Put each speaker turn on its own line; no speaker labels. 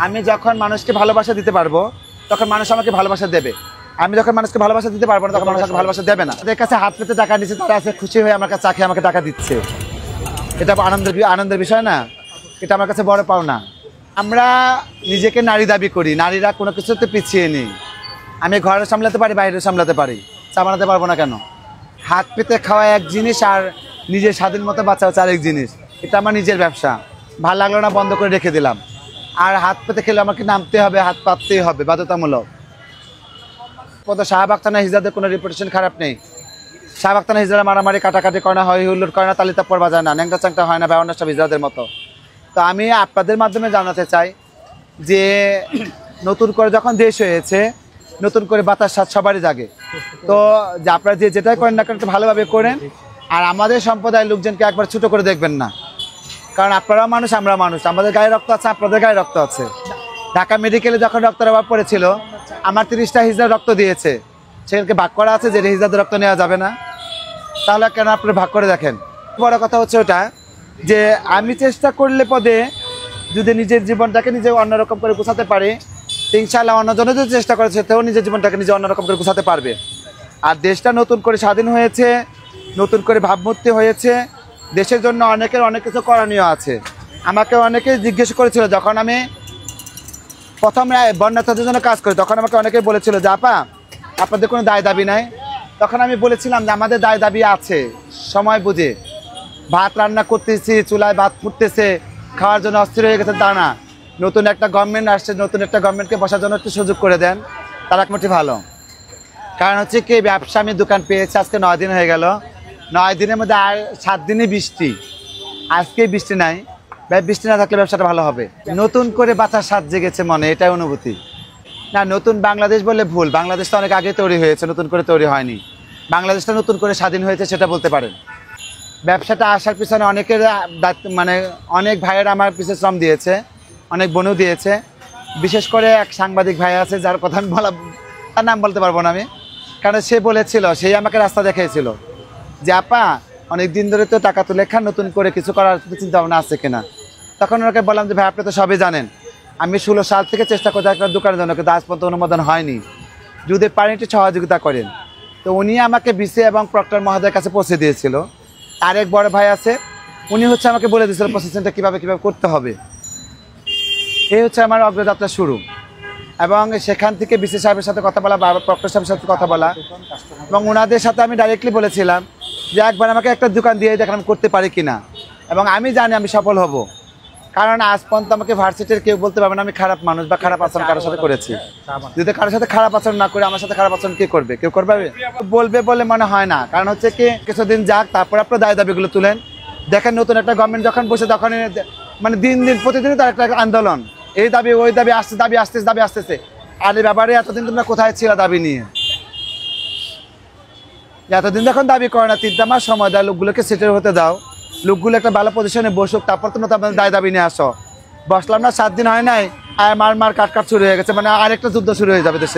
আমি যখন মানুষকে ভালোবাসা দিতে পারবো তখন মানুষ আমাকে ভালোবাসা দেবে। আমি যখন মানুষকে ভালোবাসা দিতে পারবো না তখন মানুষ আমাকে ভালোবাসা দেবে না। তাদের কাছে হাত পেতে টাকা নিচ্ছে, তারা আছে খুশি হয়ে আমার কাছে চাকরি আমাকে টাকা দিচ্ছে। এটা আনন্দের বিষয় না? এটা আমার কাছে বড় পাওনা। আমরা নিজেকে নারী দাবি করি, নারীরা কোনো কিছুতে পিছিয়ে নেই। আমি ঘরে সামলাতে পারি, বাইরে সামলাতে পারি, চা বানাতে পারবো না কেন? হাত পেতে খাওয়া এক জিনিস আর নিজের স্বাধীন মতো বাঁচা হচ্ছে আরেক জিনিস। এটা আমার নিজের ব্যবসা, ভালো লাগলো না বন্ধ করে রেখে দিলাম। আর হাত পেতে খেলে আমাকে নামতে হবে, হাত পাততেই হবে, বাধ্যতামূলক। শাহাব আখতার হিজড়াদের কোনো রেপুটেশন খারাপ নেই। শাহাব আখতার হিজড়া মারামারি কাটাকাটি করে না, হয় হুল্লোড় করে না, তালিতাপ্পর বাজায় না, ন্যাংটা চ্যাংটা হয় না বেওয়ানা সব হিজড়াদের মতো। তো আমি আপনাদের মাধ্যমে জানাতে চাই যে নতুন করে যখন দেশ হয়েছে, নতুন করে বাতাস স্বাদ সবারই জাগে। তো যে আপনারা যেটাই করেন না কেন ভালোভাবে করেন। আর আমাদের সম্প্রদায়ের লোকজনকে একবার ছোটো করে দেখবেন না, কারণ আপনারাও মানুষ, আমরা মানুষ, আমাদের গায়ে রক্ত আছে, আপনাদের গায়ে রক্ত আছে। ঢাকা মেডিকেলে যখন রক্তের অভাব পড়েছিল, আমার 30টা হিজড়া রক্ত দিয়েছে, সেখানে ভাগ করা আছে যে হিজড়াদের রক্ত নেওয়া যাবে না? তাহলে কেন আপনারা ভাগ করে দেখেন? বড় কথা হচ্ছে ওটা যে আমি চেষ্টা করলে পদে যদি নিজের জীবনটাকে নিজে অন্যরকম করে গুছাতে পারি, ইনশাআল্লাহ অন্যজনে যদি চেষ্টা করেছে সেও নিজের জীবনটাকে নিজে অন্যরকম করে গুছাতে পারবে। আর দেশটা নতুন করে স্বাধীন হয়েছে, নতুন করে ভাবমূর্তি হয়েছে, দেশের জন্য অনেকের অনেক কিছু করণীয় আছে। আমাকে অনেকে জিজ্ঞেস করেছিল যখন আমি প্রথম বন্যার্থদের জন্য কাজ করি, তখন আমাকে অনেকে বলেছিল যে আপা আপনাদের কোনো দায় দাবি নাই। তখন আমি বলেছিলাম যে আমাদের দায় দাবি আছে, সময় বুঝে। ভাত রান্না করতেছি, চুলায় ভাত ফুটতেছে, খাওয়ার জন্য অস্থির হয়ে গেছে তা না। নতুন একটা গভর্নমেন্ট আসছে, নতুন একটা গভর্নমেন্টকে বসার জন্য একটু সুযোগ করে দেন, তার একমাত্র ভালো। কারণ হচ্ছে কি, ব্যবসা আমি দোকান পেয়েছি আজকে 9 দিন হয়ে গেল। 9 দিনের মধ্যে আর 7 দিনই বৃষ্টি, আজকে বৃষ্টি নাই। বৃষ্টি না থাকলে ব্যবসাটা ভালো হবে। নতুন করে বাঁচার স্বাদ জেগেছে মনে, এটাই অনুভূতি। না, নতুন বাংলাদেশ বললে ভুল, বাংলাদেশ তো অনেক আগে তৈরি হয়েছে, নতুন করে তৈরি হয়নি। বাংলাদেশটা নতুন করে স্বাধীন হয়েছে সেটা বলতে পারেন। ব্যবসাটা আসার পিছনে অনেকের মানে অনেক ভাইয়েরা আমার পিছনে শ্রম দিয়েছে, অনেক বোনও দিয়েছে। বিশেষ করে এক সাংবাদিক ভাই আছে যার কথা আমি তার নাম বলতে পারবো না আমি, কারণ সে বলেছিল, সেই আমাকে রাস্তা দেখিয়েছিল যে আপা অনেক দিন ধরে তো টাকা তুলে খান, নতুন করে কিছু করার চিন্তা ভাবনা আছে কিনা। তখন ওনাকে বললাম যে ভাই আপনি তো সবই জানেন, আমি 16 সাল থেকে চেষ্টা করতে একটা দোকানের জন্য, কিন্তু আজ পর্যন্ত অনুমোদন হয়নি, যদি পারেন একটু সহযোগিতা করেন। তো উনি আমাকে বিসি এবং প্রক্টর মহোদয়ের কাছে পৌঁছে দিয়েছিল। আরেক বড় ভাই আছে, উনি হচ্ছে আমাকে বলে দিয়েছিল প্রসেসিংটা কীভাবে করতে হবে। এই হচ্ছে আমার অগ্রযাত্রা শুরু। এবং সেখান থেকে বিসি সাহেবের সাথে কথা বলা, প্রক্টর সাহেবের সাথে কথা বলা, এবং ওনাদের সাথে আমি ডাইরেক্টলি বলেছিলাম যে একবার আমাকে একটা দোকান দিয়ে দেখেন আমি করতে পারি কিনা, এবং আমি জানি আমি সফল হব। কারণ আজ পর্যন্ত আমাকে ভার্সিটির কেউ বলতে পারবে না আমি খারাপ মানুষ বা খারাপ আচরণ কারোর সাথে করেছি। যদি কারোর সাথে খারাপ আচরণ না করে আমার সাথে খারাপ আচরণ কে করবে? কেউ করবে বলবে বলে মনে হয় না। কারণ হচ্ছে কি, কিছুদিন যাক, তারপর আপনার দায় দাবিগুলো তুলেন। দেখেন নতুন একটা গভর্নমেন্ট যখন বসে, তখন মানে দিন প্রতিদিনই তার একটা আন্দোলন, এই দাবি ওই দাবি আসছে, দাবি আসতেছে। আর এই ব্যাপারে এতদিন তোমরা কোথায় ছিল দাবি নিয়ে? এতদিন যখন দাবি করে না, 3টা মাস সময় দাও, লোকগুলোকে সেটেল হতে দাও, লোকগুলো একটা ভালো পজিশনে বসুক, তারপর তো আপনাদের দায় দাবি নিয়ে আসো। বসলাম না, 7 দিন হয় নাই, আর মার কাট শুরু হয়ে গেছে, মানে আরেকটা যুদ্ধ শুরু হয়ে যাবে দেশে।